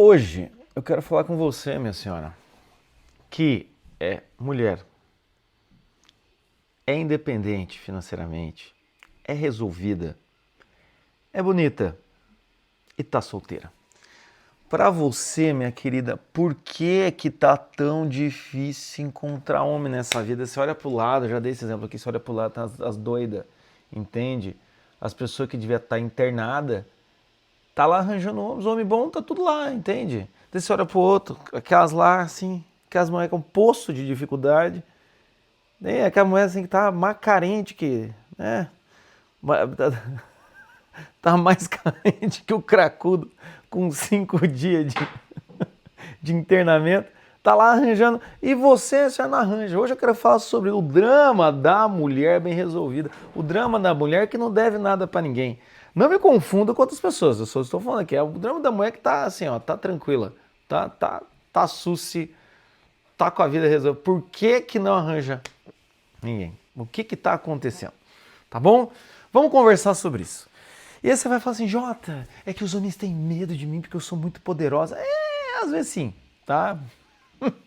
Hoje eu quero falar com você, minha senhora, que é mulher, é independente financeiramente, é resolvida, é bonita e tá solteira. Pra você, minha querida, por que que tá tão difícil encontrar homem nessa vida? Você olha pro lado, já dei esse exemplo aqui, você olha pro lado, tá as doidas, entende? As pessoas que deviam estar internadas, tá lá arranjando homens, homem bom, tá tudo lá, entende? Daí você olha pro outro, aquelas lá, assim, aquelas mulheres com um poço de dificuldade, né? Aquela mulher assim que tá mais carente que, né? Tá mais carente que o cracudo com 5 dias de internamento. Tá lá arranjando. E você já não arranja. Hoje eu quero falar sobre o drama da mulher bem resolvida. O drama da mulher que não deve nada pra ninguém. Não me confunda com outras pessoas. Eu só estou falando aqui. É o drama da mulher que tá assim, ó, tá tranquila. Tá suci. Tá com a vida resolvida. Por que que não arranja ninguém? O que que tá acontecendo? Tá bom? Vamos conversar sobre isso. E aí você vai falar assim, Jota, é que os homens têm medo de mim porque eu sou muito poderosa. Às vezes sim, tá?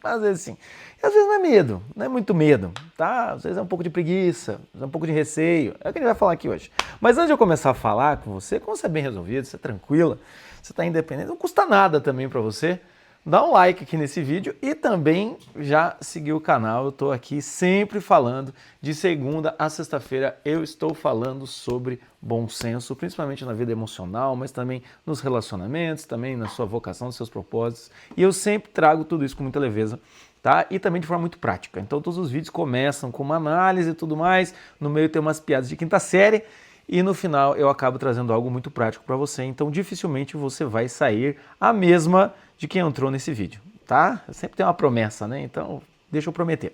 Às vezes sim. E às vezes não é medo, não é muito medo, tá? Às vezes é um pouco de preguiça, às vezes é um pouco de receio. É o que a gente vai falar aqui hoje. Mas antes de eu começar a falar com você, como você é bem resolvido, você é tranquila, você está independente, não custa nada também para você. Dá um like aqui nesse vídeo e também já seguir o canal. Eu estou aqui sempre falando, de segunda a sexta-feira eu estou falando sobre bom senso, principalmente na vida emocional, mas também nos relacionamentos, também na sua vocação, nos seus propósitos. E eu sempre trago tudo isso com muita leveza, tá? E também de forma muito prática. Então todos os vídeos começam com uma análise e tudo mais, no meio tem umas piadas de quinta série, e no final eu acabo trazendo algo muito prático para você, então dificilmente você vai sair a mesma de quem entrou nesse vídeo, tá? Eu sempre tenho uma promessa, né? Então deixa eu prometer.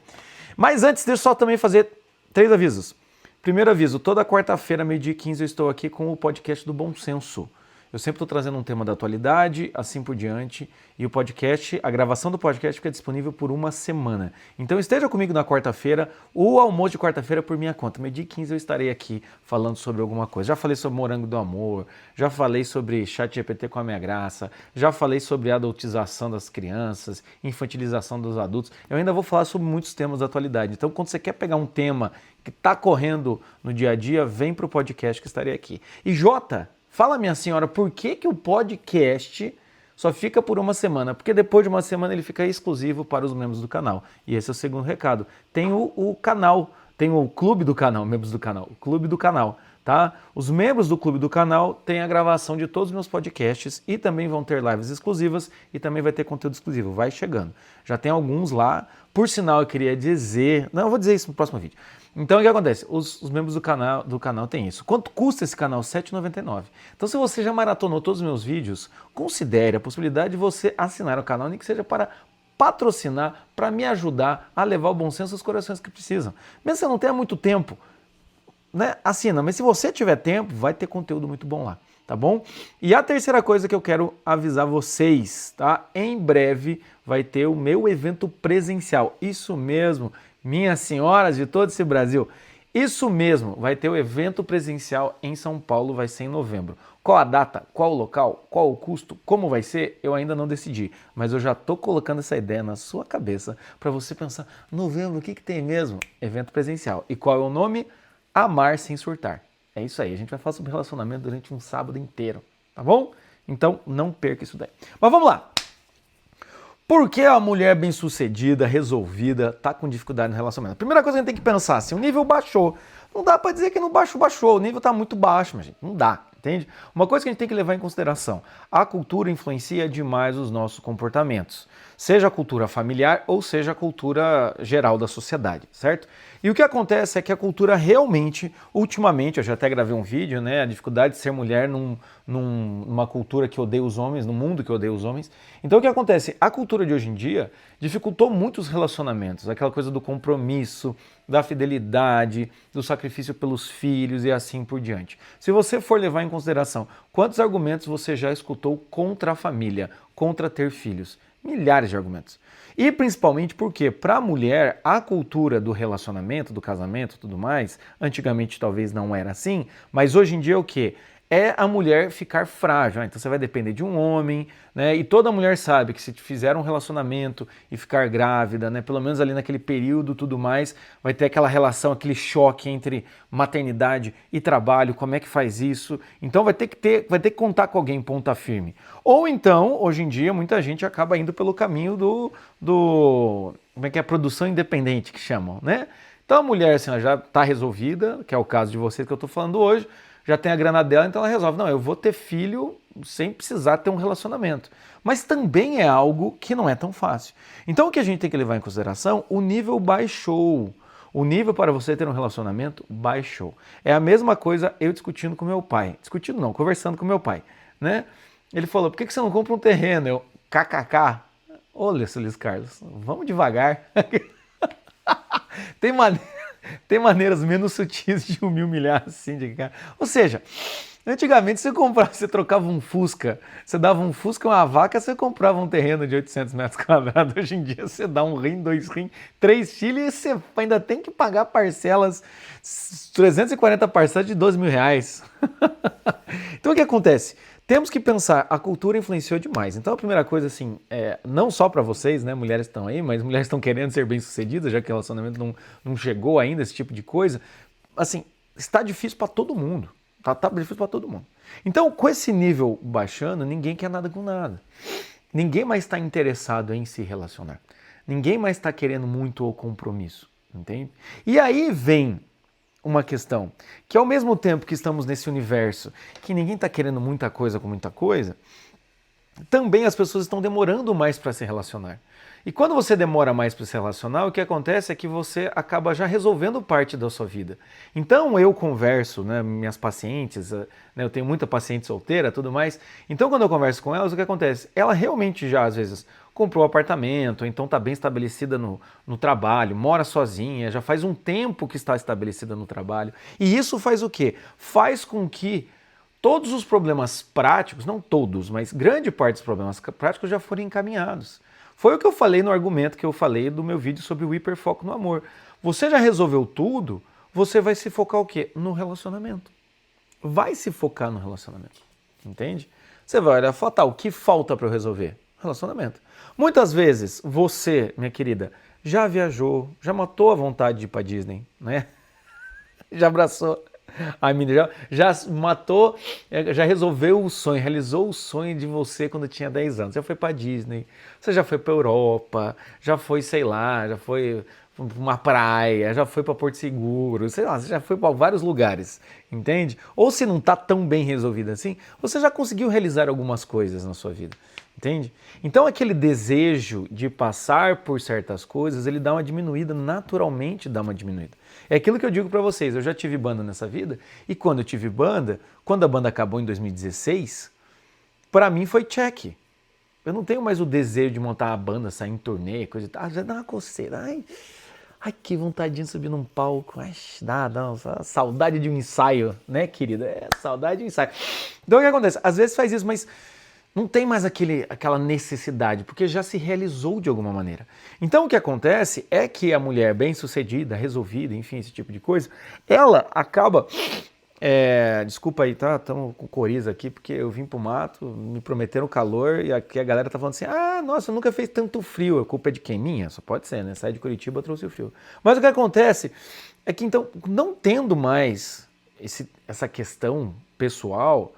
Mas antes, deixa eu só também fazer 3 avisos. Primeiro aviso, toda quarta-feira, meio-dia e 15, eu estou aqui com o podcast do Bom Senso. Eu sempre estou trazendo um tema da atualidade, assim por diante, e o podcast, a gravação do podcast fica disponível por uma semana. Então esteja comigo na quarta-feira, o almoço de quarta-feira por minha conta. Meio-dia e 15 eu estarei aqui falando sobre alguma coisa. Já falei sobre Morango do Amor, já falei sobre ChatGPT com a minha graça, já falei sobre a adultização das crianças, infantilização dos adultos. Eu ainda vou falar sobre muitos temas da atualidade. Então quando você quer pegar um tema que está correndo no dia a dia, vem para o podcast que estarei aqui. E Jota, fala, minha senhora, por que que o podcast só fica por uma semana? Porque depois de uma semana ele fica exclusivo para os membros do canal. E esse é o segundo recado. Tem o canal, tem o clube do canal, membros do canal, o clube do canal, tá? Os membros do clube do canal têm a gravação de todos os meus podcasts e também vão ter lives exclusivas e também vai ter conteúdo exclusivo. Vai chegando. Já tem alguns lá. Por sinal, eu queria dizer... Não, eu vou dizer isso no próximo vídeo. Então, o que acontece? Os membros do canal têm isso. Quanto custa esse canal? R$ 7,99. Então, se você já maratonou todos os meus vídeos, considere a possibilidade de você assinar o canal, nem que seja para patrocinar, para me ajudar a levar o bom senso aos corações que precisam. Mesmo que você não tenha muito tempo, né? Assina. Mas se você tiver tempo, vai ter conteúdo muito bom lá, tá bom? E a terceira coisa que eu quero avisar vocês, tá? Em breve vai ter o meu evento presencial. Isso mesmo, minhas senhoras de todo esse Brasil. Isso mesmo, vai ter o evento presencial em São Paulo, vai ser em novembro. Qual a data, qual o local, qual o custo, como vai ser, eu ainda não decidi. Mas eu já estou colocando essa ideia na sua cabeça para você pensar, novembro, o que que tem mesmo? Evento presencial. E qual é o nome? Amar sem surtar. É isso aí, a gente vai falar sobre relacionamento durante um sábado inteiro, tá bom? Então não perca isso daí. Mas vamos lá. Por que a mulher bem-sucedida, resolvida, tá com dificuldade no relacionamento? Primeira coisa que a gente tem que pensar, assim, o nível baixou. Não dá para dizer que no baixo baixou, o nível tá muito baixo, minha gente, não dá, entende? Uma coisa que a gente tem que levar em consideração, a cultura influencia demais os nossos comportamentos, seja a cultura familiar ou seja a cultura geral da sociedade, certo? E o que acontece é que a cultura realmente, ultimamente, eu já até gravei um vídeo, né, a dificuldade de ser mulher numa cultura que odeia os homens, num mundo que odeia os homens. Então o que acontece? A cultura de hoje em dia dificultou muito os relacionamentos, aquela coisa do compromisso, da fidelidade, do sacrifício pelos filhos e assim por diante. Se você for levar em consideração quantos argumentos você já escutou contra a família, contra ter filhos, milhares de argumentos. E principalmente porque, para a mulher, a cultura do relacionamento, do casamento e tudo mais, antigamente talvez não era assim, mas hoje em dia é o quê? é a mulher ficar frágil. Então você vai depender de um homem, né? E toda mulher sabe que se fizer um relacionamento e ficar grávida, né? Pelo menos ali naquele período, tudo mais, vai ter aquela relação, aquele choque entre maternidade e trabalho. Como é que faz isso? Então vai ter que contar com alguém ponta firme. Ou então, hoje em dia, muita gente acaba indo pelo caminho do como é que é, produção independente que chamam, né? Então a mulher assim, ela já está resolvida, que é o caso de vocês que eu estou falando hoje, já tem a grana dela, então ela resolve, não, eu vou ter filho sem precisar ter um relacionamento. Mas também é algo que não é tão fácil. Então o que a gente tem que levar em consideração, o nível baixou. O nível para você ter um relacionamento baixou. É a mesma coisa eu discutindo com meu pai. Discutindo não, conversando com meu pai, né? Ele falou, por que você não compra um terreno? Eu, kkk. Olha, seu Luiz Carlos, vamos devagar. Tem maneiras menos sutis de me humilhar assim, de cara. Ou seja, antigamente você trocava um Fusca, você dava um Fusca e uma vaca, você comprava um terreno de 800 metros quadrados. Hoje em dia você dá um rim, 2 rim, 3 filhos e você ainda tem que pagar parcelas, 340 parcelas de 12 mil reais. Então o que acontece? Temos que pensar, a cultura influenciou demais. Então a primeira coisa, assim, não só para vocês, né, mulheres estão aí, mas mulheres estão querendo ser bem-sucedidas, já que o relacionamento não chegou ainda, esse tipo de coisa. Assim, está difícil para todo mundo. Tá difícil para todo mundo. Então, com esse nível baixando, ninguém quer nada com nada. Ninguém mais está interessado em se relacionar. Ninguém mais está querendo muito o compromisso, entende? E aí vem uma questão, que ao mesmo tempo que estamos nesse universo que ninguém está querendo muita coisa com muita coisa, também as pessoas estão demorando mais para se relacionar. E quando você demora mais para se relacionar, o que acontece é que você acaba já resolvendo parte da sua vida. Então eu converso, né, minhas pacientes, né, eu tenho muita paciente solteira, tudo mais. Então quando eu converso com elas, o que acontece? Ela realmente já às vezes comprou um apartamento, então está bem estabelecida no trabalho, mora sozinha, já faz um tempo que está estabelecida no trabalho. E isso faz o quê? Faz com que todos os problemas práticos, não todos, mas grande parte dos problemas práticos já foram encaminhados. Foi o que eu falei no argumento que eu falei do meu vídeo sobre o hiperfoco no amor. Você já resolveu tudo, você vai se focar o quê? No relacionamento. Vai se focar no relacionamento, entende? Você vai olhar e falar, tá, o que falta para eu resolver? Relacionamento. Muitas vezes você, minha querida, já viajou, já matou a vontade de ir para Disney, né? Já abraçou a menina, já matou, já resolveu o sonho, realizou o sonho de você quando tinha 10 anos. Já foi para Disney, você já foi para Europa, já foi, sei lá, já foi para uma praia, já foi para Porto Seguro, sei lá, você já foi para vários lugares, entende? Ou se não está tão bem resolvido assim, você já conseguiu realizar algumas coisas na sua vida. Entende? Então aquele desejo de passar por certas coisas, ele dá uma diminuída, naturalmente dá uma diminuída. É aquilo que eu digo pra vocês, eu já tive banda nessa vida, e quando eu tive banda, quando a banda acabou em 2016, pra mim foi check. Eu não tenho mais o desejo de montar a banda, sair em turnê, coisa e tal. Já dá uma coceira. Ai, que vontade de subir num palco. Ai, dá saudade de um ensaio, né, querida? Saudade de um ensaio. Então o que acontece? Às vezes faz isso, mas não tem mais aquela necessidade, porque já se realizou de alguma maneira. Então o que acontece é que a mulher bem-sucedida, resolvida, enfim, esse tipo de coisa, ela acaba... desculpa aí, tá? Estamos com coriza aqui, porque eu vim pro mato, me prometeram calor, e aqui a galera tá falando assim, nossa, nunca fez tanto frio, a culpa é de quem? Minha? Só pode ser, né? Sai de Curitiba, trouxe o frio. Mas o que acontece é que, então, não tendo mais essa questão pessoal,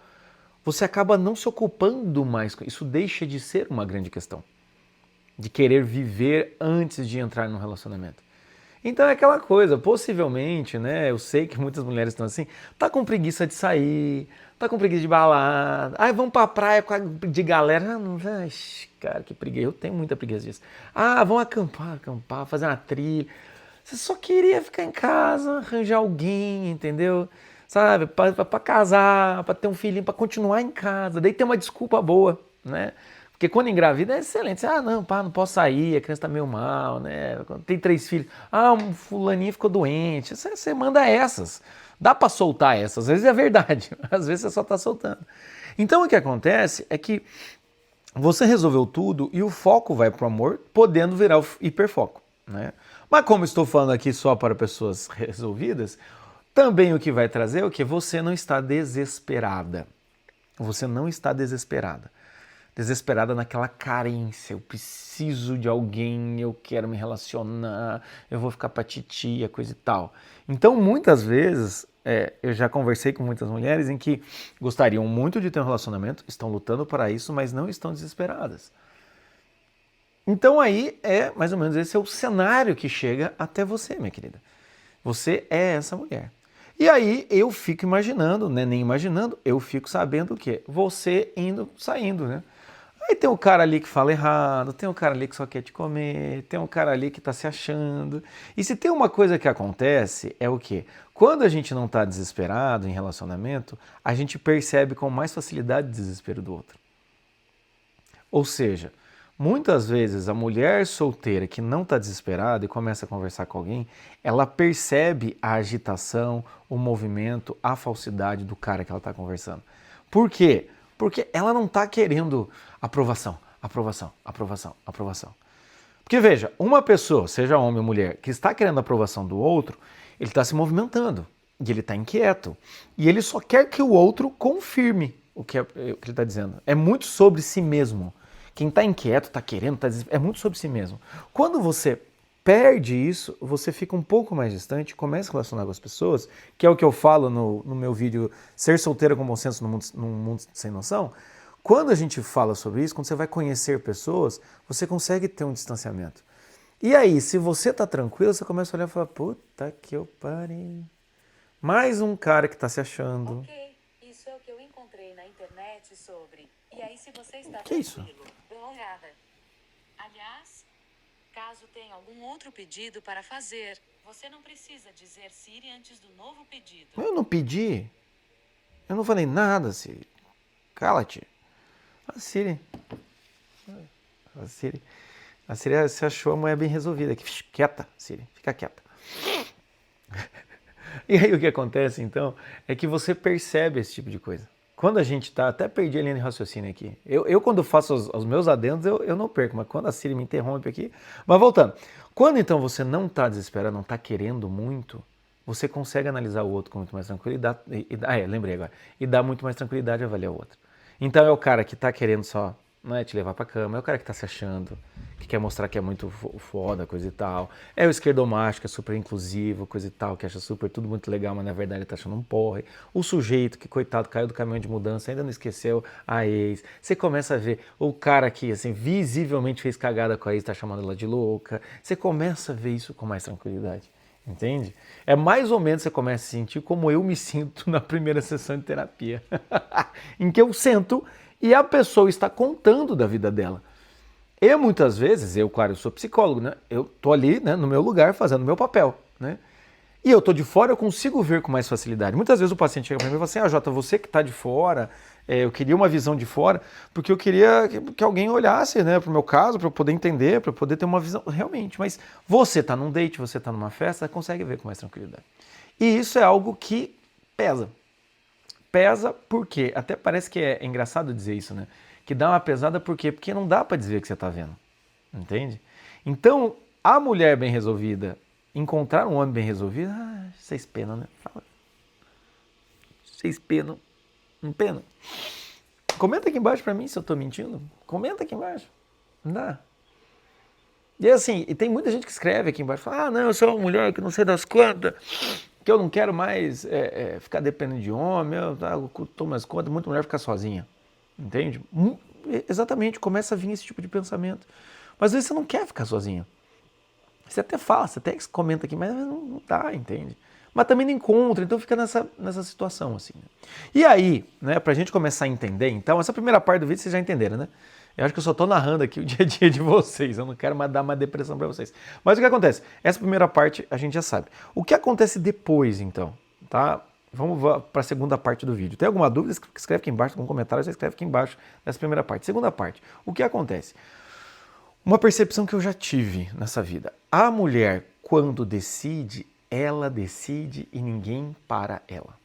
você acaba não se ocupando mais com isso, deixa de ser uma grande questão, de querer viver antes de entrar num relacionamento. Então é aquela coisa, possivelmente, né, eu sei que muitas mulheres estão assim, tá com preguiça de sair, tá com preguiça de balada, vamos pra praia de galera, cara, que preguiça, eu tenho muita preguiça disso. Vamos acampar, fazer uma trilha, você só queria ficar em casa, arranjar alguém, entendeu? Sabe, para casar, para ter um filhinho, para continuar em casa, daí tem uma desculpa boa, né? Porque quando engravida é excelente, você, não posso sair, a criança tá meio mal, né? Tem 3 filhos, um fulaninho ficou doente, você manda essas, dá para soltar essas, às vezes é verdade, às vezes você só tá soltando. Então o que acontece é que você resolveu tudo e o foco vai pro amor, podendo virar o hiperfoco, né? Mas como estou falando aqui só para pessoas resolvidas, Também o que vai trazer é o que? Você não está desesperada. Você não está desesperada. Desesperada naquela carência. Eu preciso de alguém, eu quero me relacionar, eu vou ficar pra titia, coisa e tal. Então, muitas vezes, eu já conversei com muitas mulheres em que gostariam muito de ter um relacionamento, estão lutando para isso, mas não estão desesperadas. Então aí mais ou menos esse é o cenário que chega até você, minha querida. Você é essa mulher. E aí eu fico imaginando, né? Nem imaginando, eu fico sabendo o quê? Você indo, saindo, né? Aí tem um cara ali que fala errado, tem um cara ali que só quer te comer, tem um cara ali que tá se achando. E se tem uma coisa que acontece, é o quê? Quando a gente não tá desesperado em relacionamento, a gente percebe com mais facilidade o desespero do outro. Ou seja, muitas vezes a mulher solteira que não está desesperada e começa a conversar com alguém, ela percebe a agitação, o movimento, a falsidade do cara que ela está conversando. Por quê? Porque ela não está querendo aprovação, aprovação, aprovação, aprovação. Porque veja, uma pessoa, seja homem ou mulher, que está querendo a aprovação do outro, ele está se movimentando e ele está inquieto. E ele só quer que o outro confirme o que ele está dizendo. É muito sobre si mesmo. Quem está inquieto, está querendo, é muito sobre si mesmo. Quando você perde isso, você fica um pouco mais distante, começa a relacionar com as pessoas, que é o que eu falo no meu vídeo Ser Solteira com Bom Senso num Mundo Sem Noção. Quando a gente fala sobre isso, quando você vai conhecer pessoas, você consegue ter um distanciamento. E aí, se você está tranquilo, você começa a olhar e falar, puta que eu parei. Mais um cara que está se achando. Ok, isso é o que eu encontrei na internet sobre. E aí, se você está que isso? dê uma olhada. Aliás, caso tenha algum outro pedido para fazer, você não precisa dizer Siri antes do novo pedido. Eu não pedi. Eu não falei nada, Siri. Cala-te. A Siri. A Siri se achou a mulher bem resolvida. Quieta, Siri. Fica quieta. E aí o que acontece, então, é que você percebe esse tipo de coisa. Quando a gente tá, até perdi a linha de raciocínio aqui. Eu quando faço os meus adendos, eu não perco, mas quando a Siri me interrompe aqui... Mas voltando, quando então você não tá desesperado, não tá querendo muito, você consegue analisar o outro com muito mais tranquilidade, lembrei agora, e dá muito mais tranquilidade a avaliar o outro. Então é o cara que tá querendo só, não é te levar pra cama, é o cara que tá se achando, que quer mostrar que é muito foda, coisa e tal. É o esquerdomacho, que é super inclusivo, coisa e tal, que acha super tudo muito legal, mas na verdade ele tá achando um porre. O sujeito que, coitado, caiu do caminhão de mudança, ainda não esqueceu a ex. Você começa a ver o cara que, assim, visivelmente fez cagada com a ex, tá chamando ela de louca. Você começa a ver isso com mais tranquilidade. Entende? É mais ou menos você começa a sentir como eu me sinto na primeira sessão de terapia. Em que eu sento e a pessoa está contando da vida dela. Eu muitas vezes, claro, eu sou psicólogo, né? Eu tô ali, né, no meu lugar fazendo o meu papel, né? E eu tô de fora, eu consigo ver com mais facilidade. Muitas vezes o paciente chega para mim e fala assim, Jota, você que tá de fora, eu queria uma visão de fora, porque eu queria que alguém olhasse, né, pro meu caso, para eu poder entender, para eu poder ter uma visão, realmente. Mas você tá num date, você tá numa festa, consegue ver com mais tranquilidade. E isso é algo que pesa. Pesa porque, até parece que é engraçado dizer isso, né? Que dá uma pesada por quê? Porque não dá para dizer o que você tá vendo, entende? Então, a mulher bem resolvida, encontrar um homem bem resolvido, vocês penam, né? Fala. Vocês penam. Não penam? Comenta aqui embaixo pra mim se eu tô mentindo. Comenta aqui embaixo. Não dá. E assim, e tem muita gente que escreve aqui embaixo, fala, não, eu sou uma mulher que não sei das quantas, que eu não quero mais ficar dependendo de homem, eu tomo mais conta, muita mulher ficar sozinha. Entende? Exatamente, começa a vir esse tipo de pensamento. Mas às vezes você não quer ficar sozinho. Você até fala, você até comenta aqui, mas não dá, entende? Mas também não encontra, então fica nessa situação assim. E aí, né, pra gente começar a entender, então, essa primeira parte do vídeo vocês já entenderam, né? Eu acho que eu só tô narrando aqui o dia a dia de vocês, eu não quero mais dar uma depressão pra vocês. Mas o que acontece? Essa primeira parte a gente já sabe. O que acontece depois, então, tá? Vamos para a segunda parte do vídeo. Tem alguma dúvida? Escreve aqui embaixo, algum comentário, você escreve aqui embaixo dessa primeira parte. Segunda parte, o que acontece? Uma percepção que eu já tive nessa vida. A mulher, quando decide, ela decide e ninguém para ela.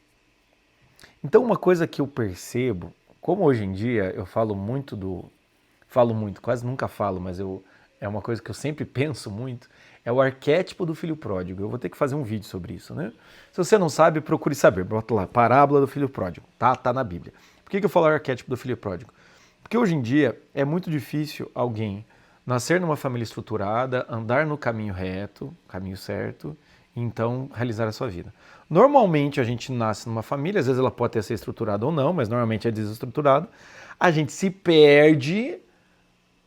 Então, uma coisa que eu percebo, como hoje em dia eu falo muito, quase nunca falo, mas eu é uma coisa que eu sempre penso muito, é o arquétipo do filho pródigo. Eu vou ter que fazer um vídeo sobre isso, né? Se você não sabe, procure saber. Bota lá, parábola do filho pródigo. Tá na Bíblia. Por que eu falo arquétipo do filho pródigo? Porque hoje em dia é muito difícil alguém nascer numa família estruturada, andar no caminho reto, caminho certo, e então realizar a sua vida. Normalmente a gente nasce numa família, às vezes ela pode ser estruturada ou não, mas normalmente é desestruturada. A gente se perde.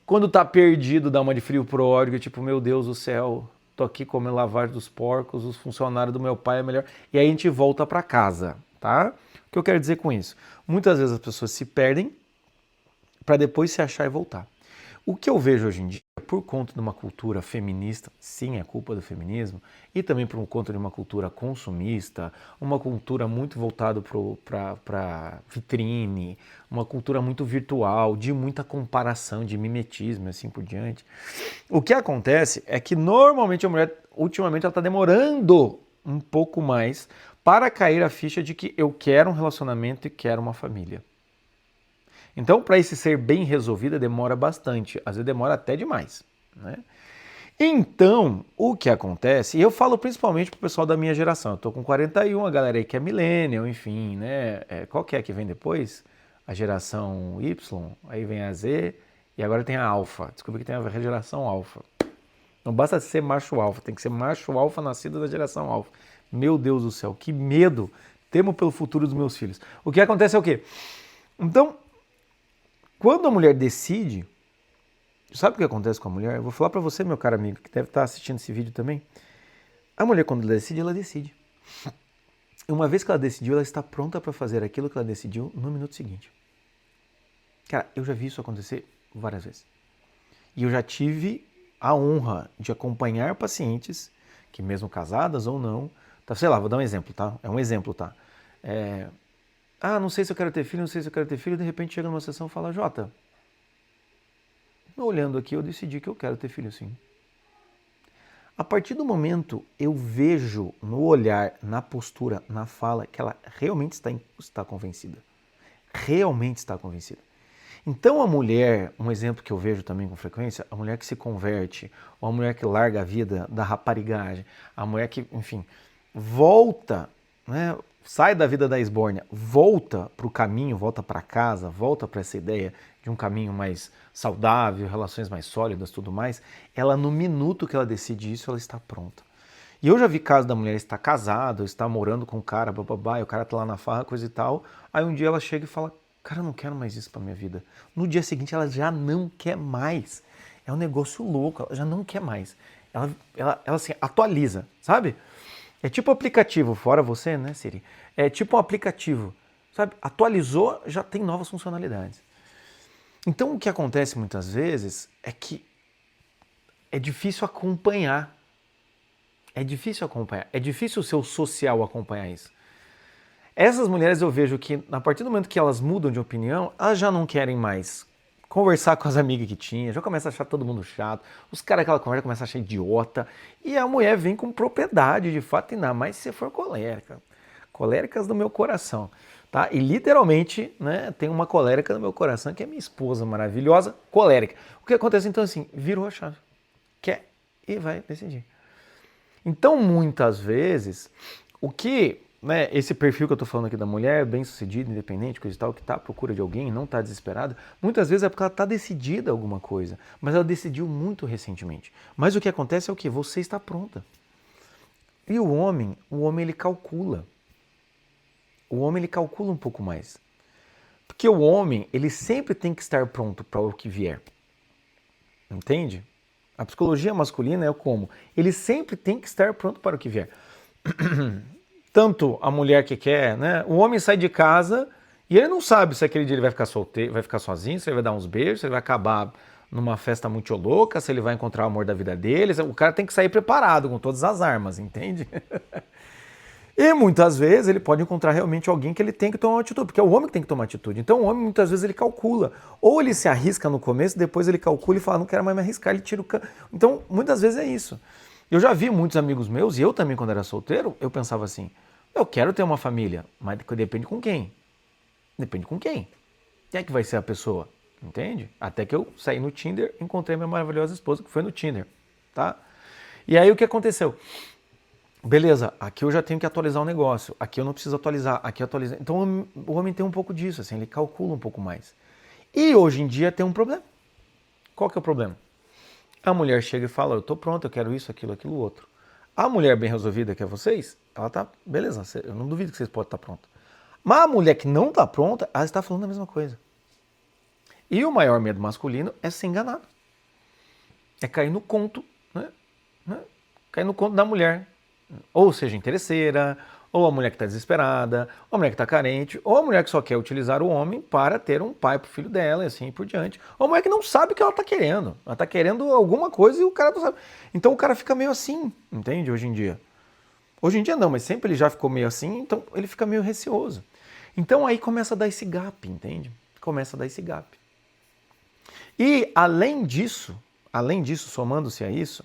Quando tá perdido, dá uma de frio pródigo, tipo, meu Deus do céu, tô aqui comendo lavagem dos porcos, os funcionários do meu pai é melhor. E aí a gente volta para casa, tá? O que eu quero dizer com isso? Muitas vezes as pessoas se perdem para depois se achar e voltar. O que eu vejo hoje em dia, por conta de uma cultura feminista, sim, é culpa do feminismo, e também por conta de uma cultura consumista, uma cultura muito voltada para vitrine, uma cultura muito virtual, de muita comparação, de mimetismo e assim por diante. O que acontece é que normalmente a mulher, ultimamente, ela está demorando um pouco mais para cair a ficha de que eu quero um relacionamento e quero uma família. Então, para isso ser bem resolvida, demora bastante. Às vezes demora até demais, né? Então, o que acontece, e eu falo principalmente pro pessoal da minha geração, eu tô com 41, a galera aí que é millennial, enfim, né? Qual que é que vem depois? A geração Y, aí vem a Z, e agora tem a Alpha. Descobri que tem a geração Alpha. Não basta ser macho alfa, tem que ser macho alfa nascido da geração alfa. Meu Deus do céu, que medo! Temo pelo futuro dos meus filhos. O que acontece é o quê? Então, quando a mulher decide, sabe o que acontece com a mulher? Eu vou falar pra você, meu caro amigo, que deve estar assistindo esse vídeo também. A mulher, quando ela decide, ela decide. E uma vez que ela decidiu, ela está pronta para fazer aquilo que ela decidiu no minuto seguinte. Cara, eu já vi isso acontecer várias vezes. E eu já tive a honra de acompanhar pacientes que, mesmo casadas ou não, tá, sei lá, vou dar um exemplo, tá? É um exemplo, tá? Não sei se eu quero ter filho, não sei se eu quero ter filho, de repente chega numa sessão e fala, Jota, olhando aqui, eu decidi que eu quero ter filho sim. A partir do momento eu vejo no olhar, na postura, na fala, que ela realmente está convencida. Realmente está convencida. Então a mulher, um exemplo que eu vejo também com frequência, a mulher que se converte, ou a mulher que larga a vida da raparigagem, a mulher que, enfim, volta, né, sai da vida da esbórnia, volta para o caminho, volta para casa, volta para essa ideia de um caminho mais saudável, relações mais sólidas, tudo mais, ela no minuto que ela decide isso, ela está pronta. E eu já vi casos da mulher estar casada, estar morando com o cara, bababá, e o cara tá lá na farra, coisa e tal, aí um dia ela chega e fala, cara, eu não quero mais isso pra minha vida. No dia seguinte ela já não quer mais. É um negócio louco, ela já não quer mais. Ela assim, atualiza, sabe? É tipo um aplicativo, fora você, né, Siri? É tipo um aplicativo, sabe? Atualizou, já tem novas funcionalidades. Então o que acontece muitas vezes é que é difícil acompanhar. É difícil acompanhar. É difícil o seu social acompanhar isso. Essas mulheres eu vejo que, a partir do momento que elas mudam de opinião, elas já não querem mais conversar com as amigas que tinha, já começa a achar todo mundo chato, os caras que ela conversa começam a achar idiota, e a mulher vem com propriedade, de fato, ainda mais se você for colérica. Coléricas do meu coração, tá? E literalmente, né, tem uma colérica no meu coração, que é minha esposa maravilhosa, colérica. O que acontece então assim, virou a chave, quer e vai decidir. Então, muitas vezes, o que, né, esse perfil que eu tô falando aqui da mulher, bem-sucedida, independente, coisa e tal, que tá à procura de alguém, não tá desesperada, muitas vezes é porque ela tá decidida a alguma coisa, mas ela decidiu muito recentemente. Mas o que acontece é o quê? Você está pronta. E o homem ele calcula. O homem ele calcula um pouco mais. Porque o homem, ele sempre tem que estar pronto para o que vier. Entende? A psicologia masculina é como? Ele sempre tem que estar pronto para o que vier. Tanto a mulher que quer, né? O homem sai de casa e ele não sabe se aquele dia ele vai ficar solteiro, vai ficar sozinho, se ele vai dar uns beijos, se ele vai acabar numa festa muito louca, se ele vai encontrar o amor da vida dele. O cara tem que sair preparado com todas as armas, entende? E muitas vezes ele pode encontrar realmente alguém que ele tem que tomar uma atitude, porque é o homem que tem que tomar atitude. Então o homem muitas vezes ele calcula. Ou ele se arrisca no começo, depois ele calcula e fala, não quero mais me arriscar, ele tira o can... Então muitas vezes é isso. Eu já vi muitos amigos meus, e eu também quando era solteiro, eu pensava assim, eu quero ter uma família, mas depende com quem. Depende com quem. Quem é que vai ser a pessoa? entende? Até que eu saí no Tinder, encontrei minha maravilhosa esposa, que foi no Tinder, tá? E aí o que aconteceu? Beleza, aqui eu já tenho que atualizar o negócio, aqui eu não preciso atualizar, aqui eu atualizo. Então o homem tem um pouco disso, assim, ele calcula um pouco mais. E hoje em dia tem um problema. Qual que é o problema? A mulher chega e fala, eu tô pronta, eu quero isso, aquilo, outro. A mulher bem resolvida, que é vocês, ela tá, beleza, eu não duvido que vocês podem estar prontos. Mas a mulher que não tá pronta, ela está falando a mesma coisa. E o maior medo masculino é ser enganado. É cair no conto, né? Cair no conto da mulher. Ou seja, interesseira, ou a mulher que está desesperada, ou a mulher que está carente, ou a mulher que só quer utilizar o homem para ter um pai para o filho dela e assim por diante. Ou a mulher que não sabe o que ela está querendo. Ela está querendo alguma coisa e o cara não sabe. Então o cara fica meio assim, entende? Hoje em dia. Hoje em dia não, mas sempre ele já ficou meio assim, então ele fica meio receoso. Então aí começa a dar esse gap, entende? Começa a dar esse gap. E além disso, somando-se a isso,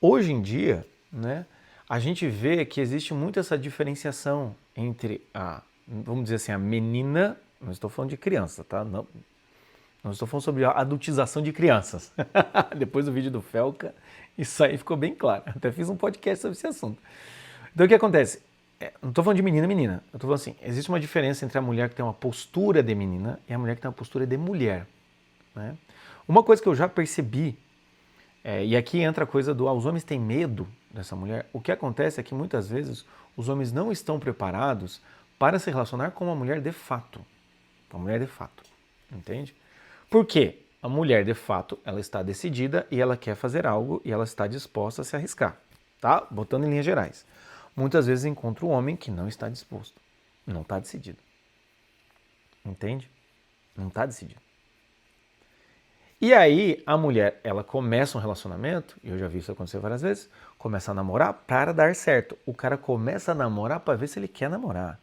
hoje em dia, né, a gente vê que existe muito essa diferenciação entre vamos dizer assim, a menina, não estou falando de criança, tá? Não estou falando sobre a adultização de crianças. Depois do vídeo do Felca, isso aí ficou bem claro. Até fiz um podcast sobre esse assunto. Então o que acontece? Não estou falando de menina. Eu estou falando assim, existe uma diferença entre a mulher que tem uma postura de menina e a mulher que tem uma postura de mulher. Né? Uma coisa que eu já percebi, e aqui entra a coisa os homens têm medo dessa mulher. O que acontece é que muitas vezes os homens não estão preparados para se relacionar com uma mulher de fato. Uma mulher de fato, entende? Por quê? A mulher de fato, ela está decidida e ela quer fazer algo e ela está disposta a se arriscar, tá? Botando em linhas gerais. Muitas vezes encontra um homem que não está disposto, não está decidido. Entende? Não está decidido. E aí a mulher, ela começa um relacionamento, e eu já vi isso acontecer várias vezes, começa a namorar para dar certo. O cara começa a namorar para ver se ele quer namorar.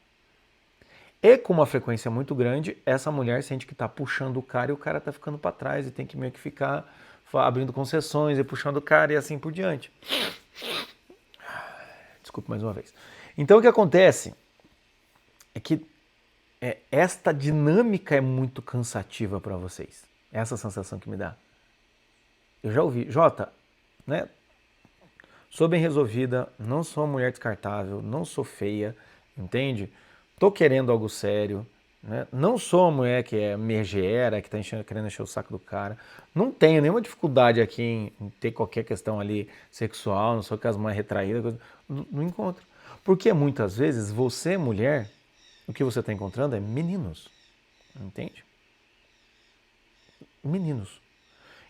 E com uma frequência muito grande, essa mulher sente que está puxando o cara e o cara está ficando para trás e tem que meio que ficar abrindo concessões e puxando o cara e assim por diante. Desculpe mais uma vez. Então o que acontece é que esta dinâmica é muito cansativa para vocês. Essa sensação que me dá. Eu já ouvi, Jota, né? Sou bem resolvida, não sou uma mulher descartável, não sou feia, entende? Tô querendo algo sério, né? Não sou uma mulher que é megera, que tá querendo encher o saco do cara. Não tenho nenhuma dificuldade aqui em ter qualquer questão ali sexual, não sou aquelas mulheres retraídas, não encontro. Porque muitas vezes você, mulher, o que você está encontrando é meninos, entende? Meninos.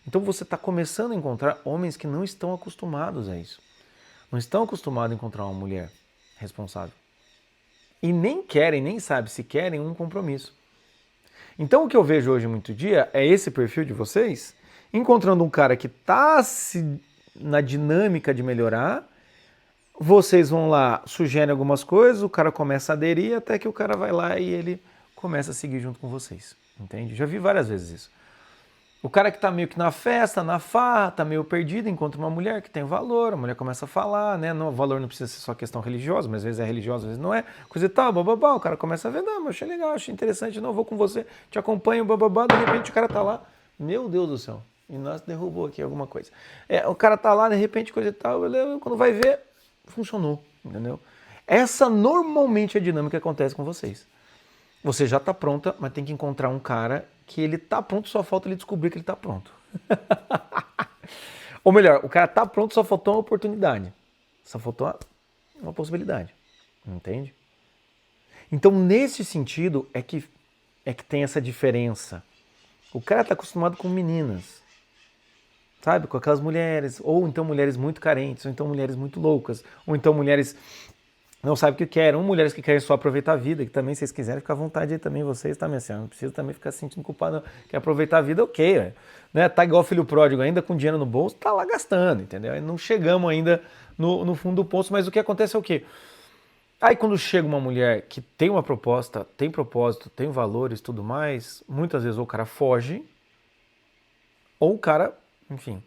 Então você está começando a encontrar homens que não estão acostumados a isso. Não estão acostumados a encontrar uma mulher responsável. E nem querem, nem sabem se querem um compromisso. Então o que eu vejo hoje muito dia é esse perfil de vocês encontrando um cara que está na dinâmica de melhorar, vocês vão lá, sugerem algumas coisas, o cara começa a aderir até que o cara vai lá e ele começa a seguir junto com vocês. Entende? Já vi várias vezes isso. O cara que tá meio que na festa, na farra, tá meio perdido, encontra uma mulher que tem valor, a mulher começa a falar, né? O valor não precisa ser só questão religiosa, mas às vezes é religiosa, às vezes não é, coisa e tal, bababá, o cara começa a ver, não, mas achei legal, achei interessante, não, vou com você, te acompanho, bababá, de repente o cara tá lá, meu Deus do céu, e nós derrubou aqui alguma coisa. O cara tá lá, de repente, coisa e tal, quando vai ver, funcionou, entendeu? Essa normalmente é a dinâmica que acontece com vocês. Você já tá pronta, mas tem que encontrar um cara que ele tá pronto, só falta ele descobrir que ele tá pronto. Ou melhor, o cara tá pronto, só faltou uma oportunidade. Só faltou uma possibilidade. Entende? Então, nesse sentido, é que tem essa diferença. O cara tá acostumado com meninas. Sabe? Com aquelas mulheres. Ou então mulheres muito carentes, ou então mulheres muito loucas, ou então mulheres não sabem o que querem, ou mulheres que querem só aproveitar a vida, que também, se vocês quiserem, fica à vontade aí também, vocês também, assim, não precisa também ficar se sentindo culpado, quer aproveitar a vida, ok, né? Tá igual filho pródigo, ainda com dinheiro no bolso, tá lá gastando, entendeu? Não chegamos ainda no fundo do poço, mas o que acontece é o quê? Aí quando chega uma mulher que tem uma proposta, tem propósito, tem valores, tudo mais, muitas vezes ou o cara foge, ou o cara, enfim,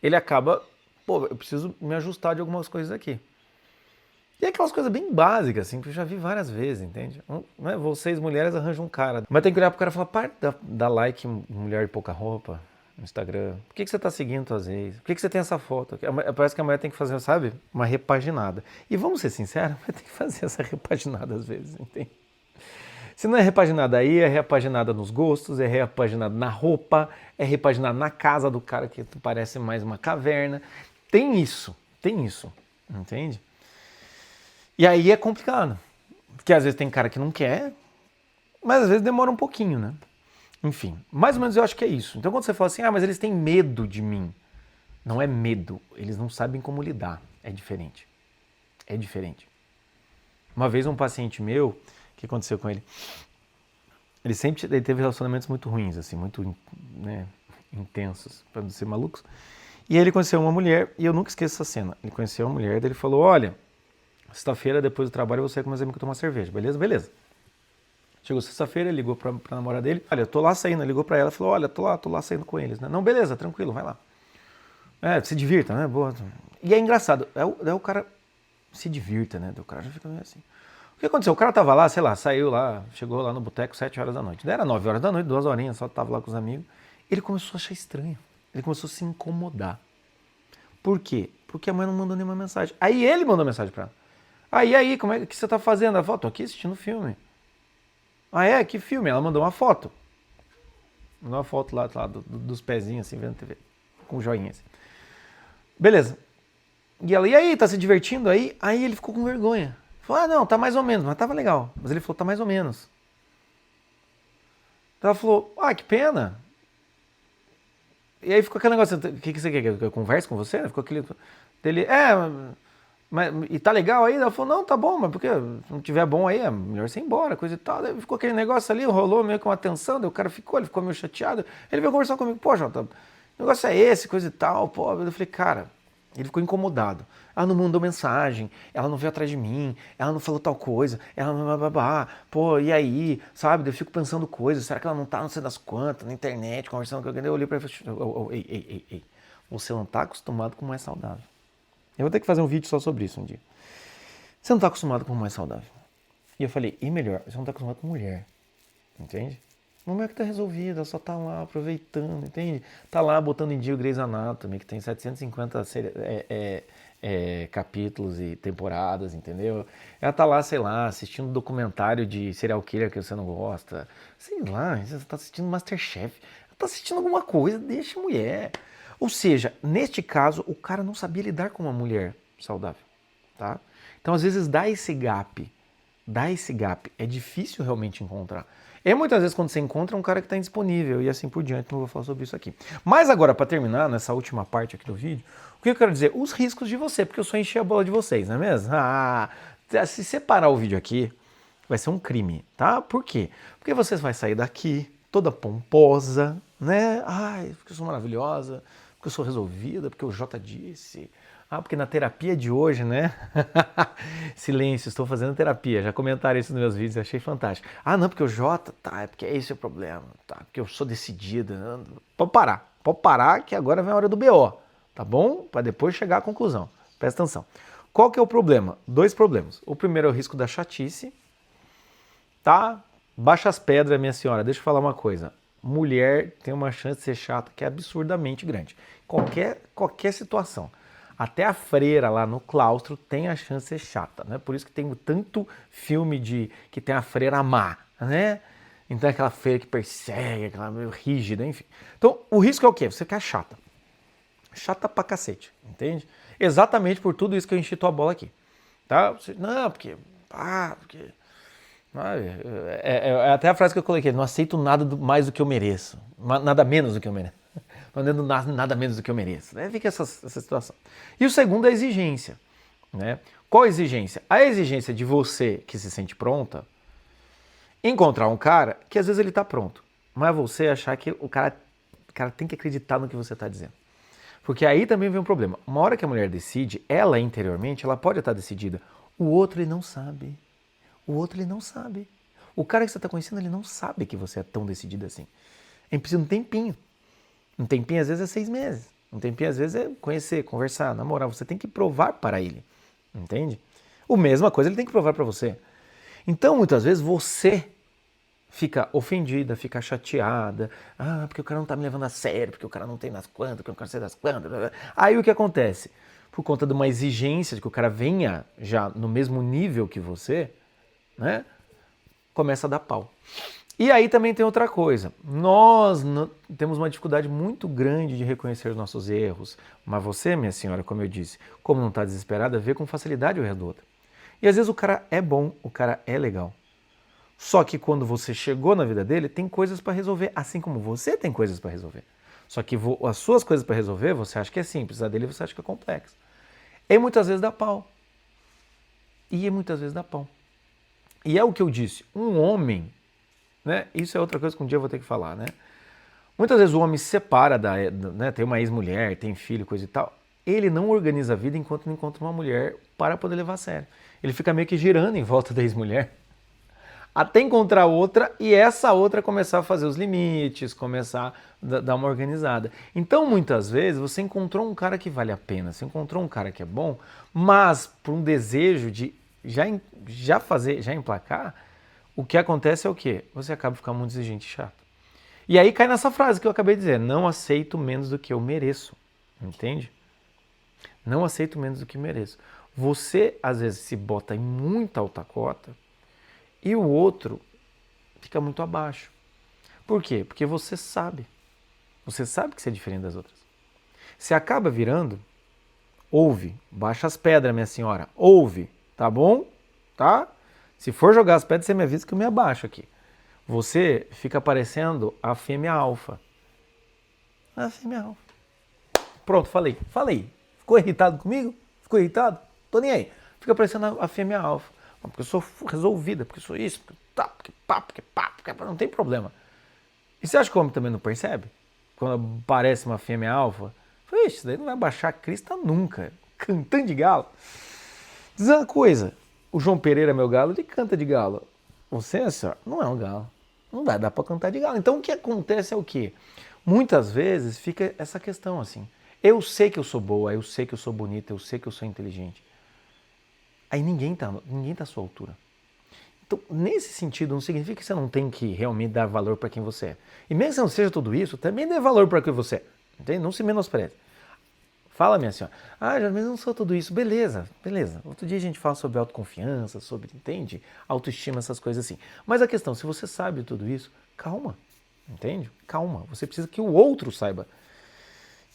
ele acaba, pô, eu preciso me ajustar de algumas coisas aqui. E é aquelas coisas bem básicas, assim, que eu já vi várias vezes, entende? Né? Vocês, mulheres, arranjam um cara. Mas tem que olhar pro cara e falar, para de dar like em mulher de pouca roupa no Instagram. Por que você tá seguindo às vezes? Por que você tem essa foto? Parece que a mulher tem que fazer, sabe? Uma repaginada. E vamos ser sinceros, vai ter que fazer essa repaginada às vezes, entende? Se não é repaginada aí, é repaginada nos gostos, é repaginada na roupa, é repaginada na casa do cara que parece mais uma caverna. Tem isso, entende? E aí é complicado, porque às vezes tem cara que não quer, mas às vezes demora um pouquinho, né? Enfim, mais ou menos eu acho que é isso. Então quando você fala assim, mas eles têm medo de mim, não é medo, eles não sabem como lidar, é diferente. É diferente. Uma vez um paciente meu, o que aconteceu com ele? Ele teve relacionamentos muito ruins, assim, muito, né, intensos, para não ser malucos. E aí ele conheceu uma mulher, e eu nunca esqueço essa cena. Ele conheceu uma mulher, e ele falou, olha, sexta-feira, depois do trabalho, você vai com meus amigos tomar cerveja, beleza? Beleza. Chegou sexta-feira, ele ligou pra namorada dele, olha, eu tô lá saindo, ele ligou pra ela e falou, olha, tô lá saindo com eles, né? Não, beleza, tranquilo, vai lá. Se divirta, né? Boa. E é engraçado, daí o cara se divirta, né? O cara já fica meio assim. O que aconteceu? O cara tava lá, sei lá, saiu lá, chegou lá no boteco 7 horas da noite. Daí era 9 horas da noite, 2 horinhas, só tava lá com os amigos. Ele começou a achar estranho. Ele começou a se incomodar. Por quê? Porque a mãe não mandou nenhuma mensagem. Aí ele mandou mensagem pra ela. Aí, como é que você tá fazendo? Ela falou, tô aqui assistindo filme. Que filme? Ela mandou uma foto. Mandou uma foto lá dos pezinhos, assim, vendo TV. Com joinha, assim. Beleza. E ela, e aí, tá se divertindo aí? Aí ele ficou com vergonha. Falou, não, tá mais ou menos, mas tava legal. Mas ele falou, tá mais ou menos. Então ela falou, que pena. E aí ficou aquele negócio, o que você quer que eu converse com você? Ficou aquele... Dele, mas, e tá legal aí? Ela falou, não, tá bom, mas porque se não tiver bom aí, é melhor você ir embora, coisa e tal. Daí ficou aquele negócio ali, rolou meio com uma tensão, daí o cara ele ficou meio chateado. Ele veio conversar comigo, pô, Jota, o negócio é esse, coisa e tal, pô. Eu falei, cara, ele ficou incomodado. Ela não mandou mensagem, ela não veio atrás de mim, ela não falou tal coisa, ela não... Pô, e aí, sabe? Eu fico pensando coisas, será que ela não tá não sei das quantas, na internet, conversando com alguém? Eu olhei pra ele e falei, ei, você não tá acostumado com o mais saudável. Eu vou ter que fazer um vídeo só sobre isso um dia. Você não tá acostumado com o mais saudável. E eu falei, e melhor, você não tá acostumado com mulher, entende? Uma mulher que tá resolvida, ela só tá lá aproveitando, entende? Tá lá botando em dia o Grey's Anatomy, que tem 750 capítulos e temporadas, entendeu? Ela tá lá, sei lá, assistindo um documentário de serial killer que você não gosta. Sei lá, você tá assistindo Masterchef. Ela tá assistindo alguma coisa, deixa a mulher. Ou seja, neste caso, o cara não sabia lidar com uma mulher saudável, tá? Então, às vezes, dá esse gap, é difícil realmente encontrar. E muitas vezes quando você encontra é um cara que está indisponível e assim por diante, não vou falar sobre isso aqui. Mas agora, para terminar, nessa última parte aqui do vídeo, o que eu quero dizer? Os riscos de você, porque eu só enchi a bola de vocês, não é mesmo? Se separar o vídeo aqui, vai ser um crime, tá? Por quê? Porque você vai sair daqui toda pomposa, né? Porque eu sou maravilhosa, porque eu sou resolvida, porque o Jota disse... porque na terapia de hoje, né? Silêncio, estou fazendo terapia. Já comentaram isso nos meus vídeos, achei fantástico. Não, porque o Jota, é porque esse é o problema, porque eu sou decidida. Pode parar que agora vem a hora do BO, tá bom? Para depois chegar à conclusão. Presta atenção. Qual que é o problema? 2 problemas. O primeiro é o risco da chatice, tá? Baixa as pedras, minha senhora. Deixa eu falar uma coisa. Mulher tem uma chance de ser chata que é absurdamente grande. Qualquer situação. Até a freira lá no claustro tem a chance de ser chata, né? Por isso que tem tanto filme que tem a freira má, né? Então é aquela freira que persegue, aquela meio rígida, enfim. Então o risco é o quê? Você ficar chata. Chata pra cacete, entende? Exatamente por tudo isso que eu enchi tua bola aqui, tá? Porque... É até a frase que eu coloquei, não aceito nada mais do que eu mereço, nada menos do que eu mereço. Não nada menos do que eu mereço. Fica essa situação. E o segundo é a exigência, né? Qual a exigência? A exigência de você que se sente pronta encontrar um cara que às vezes ele está pronto, mas você achar que o cara tem que acreditar no que você está dizendo. Porque aí também vem um problema. Uma hora que a mulher decide, ela interiormente, ela pode estar decidida. O outro ele não sabe. O cara que você está conhecendo, ele não sabe que você é tão decidida assim. É preciso um tempinho. Um tempinho às vezes é 6 meses. Um tempinho às vezes é conhecer, conversar, namorar. Você tem que provar para ele. Entende? A mesma coisa ele tem que provar para você. Então, muitas vezes, você fica ofendida, fica chateada. Ah, porque o cara não tá me levando a sério, porque o cara não tem nas quantas, porque eu não quero ser das quantas. Aí o que acontece? Por conta de uma exigência de que o cara venha já no mesmo nível que você, né? Começa a dar pau. E aí também tem outra coisa. Nós temos uma dificuldade muito grande de reconhecer os nossos erros. Mas você, minha senhora, como eu disse, como não está desesperada, vê com facilidade o erro do outro. E às vezes o cara é bom, o cara é legal. Só que quando você chegou na vida dele, tem coisas para resolver, assim como você tem coisas para resolver. Só que as suas coisas para resolver, você acha que é simples, a dele você acha que é complexo. E muitas vezes dá pau. E muitas vezes dá pau. E é o que eu disse, um homem, né? Isso é outra coisa que um dia eu vou ter que falar, né? Muitas vezes o homem se separa, né? Tem uma ex-mulher, tem filho, coisa e tal. Ele não organiza a vida enquanto não encontra uma mulher para poder levar a sério. Ele fica meio que girando em volta da ex-mulher até encontrar outra e essa outra começar a fazer os limites, começar a dar uma organizada. Então, muitas vezes, você encontrou um cara que vale a pena, você encontrou um cara que é bom, mas por um desejo de já emplacar, o que acontece é o quê? Você acaba ficando muito exigente e chato. E aí cai nessa frase que eu acabei de dizer, não aceito menos do que eu mereço, entende? Não aceito menos do que mereço. Você, às vezes, se bota em muita alta cota, e o outro fica muito abaixo. Por quê? Porque você sabe. Você sabe que você é diferente das outras. Você acaba virando, ouve, baixa as pedras, minha senhora, ouve, tá bom? Tá? Se for jogar as pedras, você me avisa que eu me abaixo aqui. Você fica parecendo a fêmea alfa. A fêmea alfa. Pronto, falei. Ficou irritado comigo? Ficou irritado? Tô nem aí. Fica parecendo a fêmea alfa. Porque eu sou resolvida, porque eu sou isso, porque tá, porque pá, não tem problema. E você acha que o homem também não percebe? Quando aparece uma fêmea alfa, isso daí não vai baixar a crista nunca. Cantando de galo. Diz uma coisa, o João Pereira, meu galo, ele canta de galo. Você, senhora, não é um galo. Não vai dar pra cantar de galo. Então o que acontece é o quê? Muitas vezes fica essa questão assim. Eu sei que eu sou boa, eu sei que eu sou bonita, eu sei que eu sou inteligente. Aí ninguém tá à sua altura. Então, nesse sentido, não significa que você não tem que realmente dar valor para quem você é. E mesmo que você não seja tudo isso, também dê valor para quem você é. Entende? Não se menospreze. Fala, minha senhora. Ah, mas eu não sou tudo isso. Beleza. Outro dia a gente fala sobre autoconfiança, sobre, entende? Autoestima, essas coisas assim. Mas a questão, se você sabe tudo isso, calma. Entende? Calma. Você precisa que o outro saiba.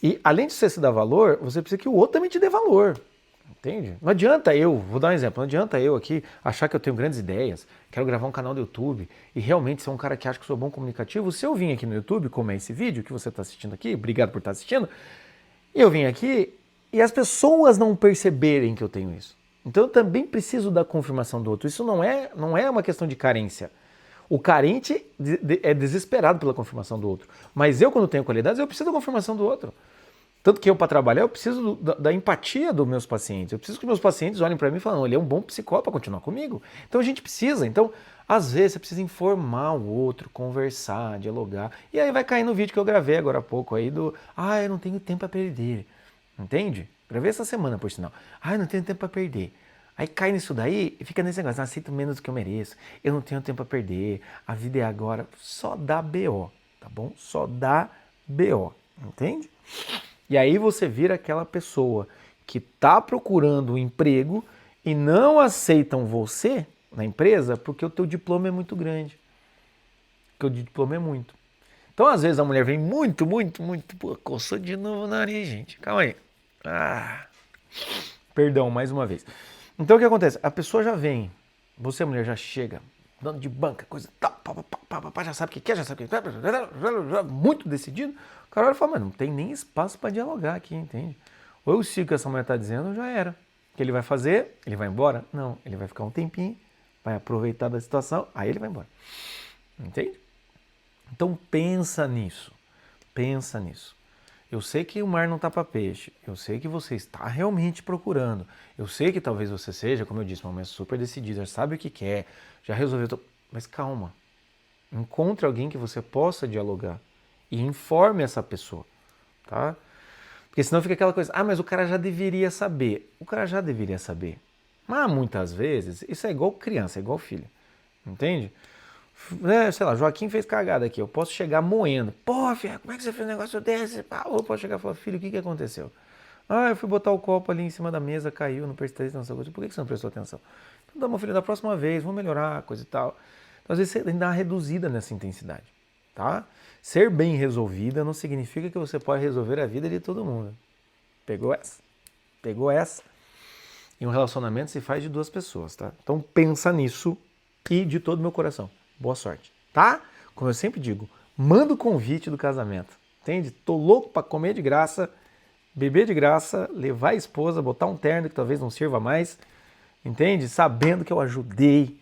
E além de você se dar valor, você precisa que o outro também te dê valor. Entende? Não adianta vou dar um exemplo, não adianta eu aqui achar que eu tenho grandes ideias, quero gravar um canal do YouTube e realmente ser um cara que acha que sou bom comunicativo. Se eu vim aqui no YouTube, como é esse vídeo que você está assistindo aqui, obrigado por estar assistindo, eu vim aqui e as pessoas não perceberem que eu tenho isso. Então eu também preciso da confirmação do outro. Isso não é uma questão de carência. O carente é desesperado pela confirmação do outro. Mas eu, quando tenho qualidades, eu preciso da confirmação do outro. Tanto que eu, para trabalhar, eu preciso da empatia dos meus pacientes. Eu preciso que meus pacientes olhem para mim e falem, ele é um bom psicólogo para continuar comigo. Então a gente precisa. Então, às vezes, você precisa informar o outro, conversar, dialogar. E aí vai cair no vídeo que eu gravei agora há pouco aí eu não tenho tempo para perder. Entende? Gravei essa semana, por sinal. Eu não tenho tempo para perder. Aí cai nisso daí e fica nesse negócio, aceito menos do que eu mereço. Eu não tenho tempo para perder. A vida é agora. Só dá BO, tá bom? Só dá BO. Entende? E aí você vira aquela pessoa que está procurando um emprego e não aceitam você na empresa porque o teu diploma é muito grande. Porque o diploma é muito. Então, às vezes, a mulher vem muito. Pô, coçou de novo o nariz, gente. Calma aí. Perdão, mais uma vez. Então, o que acontece? A pessoa já vem. Você, mulher, já chega dando de banca, coisa tal, já sabe o que quer, já sabe o que quer, muito decidido. O cara olha e fala, mas não tem nem espaço para dialogar aqui, entende? Ou eu sigo o que essa mulher está dizendo, ou já era. O que ele vai fazer? Ele vai embora? Não, ele vai ficar um tempinho, vai aproveitar da situação, aí ele vai embora. Entende? Então pensa nisso. Eu sei que o mar não está para peixe, eu sei que você está realmente procurando, eu sei que talvez você seja, como eu disse, uma mulher super decidida, já sabe o que quer, já resolveu, mas calma, encontre alguém que você possa dialogar e informe essa pessoa, tá? Porque senão fica aquela coisa, mas o cara já deveria saber. O cara já deveria saber. Mas muitas vezes, isso é igual criança, é igual filho. Entende? Sei lá, Joaquim fez cagada aqui. Eu posso chegar moendo. Pô, filho, como é que você fez um negócio desse? Ou eu posso chegar e falar, filho, o que aconteceu? Ah, eu fui botar o copo ali em cima da mesa, caiu, não prestei atenção. Por que você não prestou atenção? Então, tá, meu filho, da próxima vez, vamos melhorar, coisa e tal. Então, às vezes você tem que dar uma reduzida nessa intensidade, tá? Ser bem resolvida não significa que você pode resolver a vida de todo mundo. Pegou essa? Pegou essa? E um relacionamento se faz de duas pessoas, tá? Então pensa nisso e de todo o meu coração. Boa sorte, tá? Como eu sempre digo, manda o convite do casamento, entende? Tô louco pra comer de graça, beber de graça, levar a esposa, botar um terno que talvez não sirva mais, entende? Sabendo que eu ajudei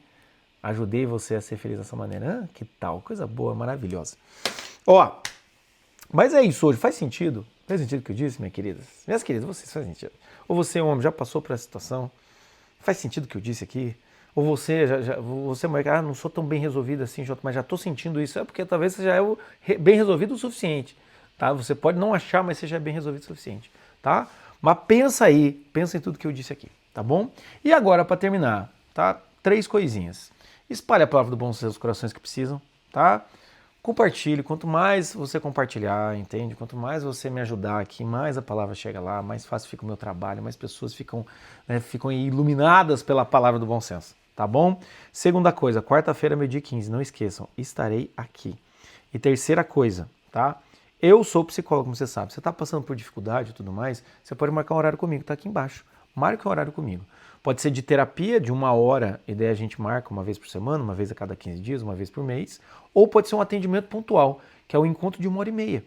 você a ser feliz dessa maneira. Ah, que tal? Coisa boa, maravilhosa. Ó, mas é isso hoje. Faz sentido? Faz sentido o que eu disse, minhas queridas? Minhas queridas, vocês faz sentido. Ou você, homem, já passou por essa situação? Faz sentido o que eu disse aqui? Ou você, você mulher, não sou tão bem resolvido assim, mas já estou sentindo isso. É porque talvez você já é bem resolvido o suficiente, tá? Você pode não achar, mas você já é bem resolvido o suficiente, tá? Mas pensa aí, pensa em tudo que eu disse aqui, tá bom? E agora, para terminar, tá? 3 coisinhas. Espalhe a palavra do bom nos seus corações que precisam, tá? Compartilhe, quanto mais você compartilhar, entende? Quanto mais você me ajudar aqui, mais a palavra chega lá, mais fácil fica o meu trabalho, mais pessoas ficam iluminadas pela palavra do bom senso, tá bom? Segunda coisa, quarta-feira, meio-dia 15, não esqueçam, estarei aqui. E terceira coisa, tá? Eu sou psicólogo, como você sabe. Você está passando por dificuldade e tudo mais, você pode marcar um horário comigo, tá aqui embaixo. Marque um horário comigo. Pode ser de terapia, de 1 hora, e daí a gente marca uma vez por semana, uma vez a cada 15 dias, uma vez por mês. Ou pode ser um atendimento pontual, que é o encontro de 1h30,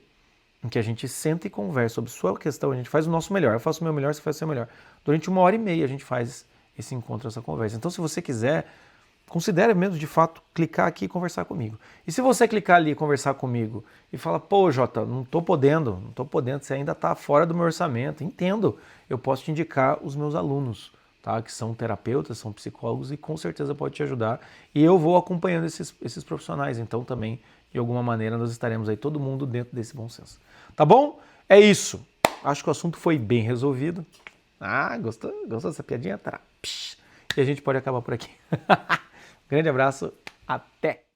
em que a gente senta e conversa sobre sua questão, a gente faz o nosso melhor. Eu faço o meu melhor, você faz o seu melhor. Durante 1h30 a gente faz esse encontro, essa conversa. Então, se você quiser, considere mesmo, de fato, clicar aqui e conversar comigo. E se você clicar ali e conversar comigo e falar, pô, Jota, não tô podendo, você ainda está fora do meu orçamento, entendo, eu posso te indicar os meus alunos, tá? Que são terapeutas, são psicólogos e com certeza pode te ajudar. E eu vou acompanhando esses profissionais, então também, de alguma maneira, nós estaremos aí todo mundo dentro desse bom senso. Tá bom? É isso. Acho que o assunto foi bem resolvido. Ah, gostou dessa piadinha? Tá. E a gente pode acabar por aqui. Grande abraço, até!